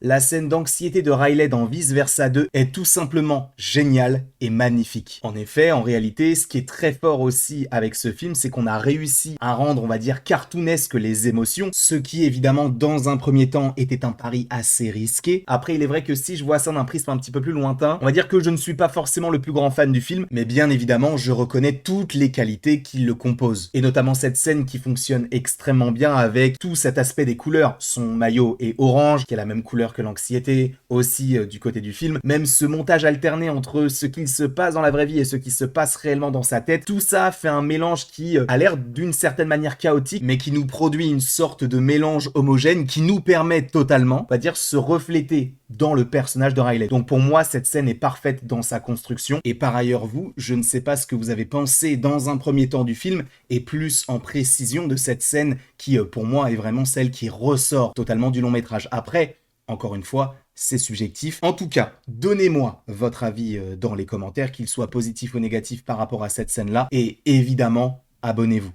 La scène d'anxiété de Riley dans Vice Versa 2 est tout simplement géniale et magnifique. En effet, en réalité, ce qui est très fort aussi avec ce film, c'est qu'on a réussi à rendre, on va dire, cartoonesque les émotions, ce qui évidemment, dans un premier temps, était un pari assez risqué. Après, il est vrai que si je vois ça d'un prisme un petit peu plus lointain, on va dire que je ne suis pas forcément le plus grand fan du film, mais bien évidemment, je reconnais toutes les qualités qui le composent. Et notamment cette scène qui fonctionne extrêmement bien avec tout cet aspect des couleurs. Son maillot est orange, qui est la même couleur que l'anxiété, aussi du côté du film. Même ce montage alterné entre ce qu'il se passe dans la vraie vie et ce qui se passe réellement dans sa tête, tout ça fait un mélange qui a l'air d'une certaine manière chaotique, mais qui nous produit une sorte de mélange homogène qui nous permet totalement, on va dire, se refléter dans le personnage de Riley. Donc pour moi, cette scène est parfaite dans sa construction. Et par ailleurs, vous, je ne sais pas ce que vous avez pensé dans un premier temps du film, et plus en précision de cette scène qui, pour moi, est vraiment celle qui ressort totalement du long métrage. Après, encore une fois, c'est subjectif. En tout cas, donnez-moi votre avis dans les commentaires, qu'il soit positif ou négatif par rapport à cette scène-là. Et évidemment, abonnez-vous.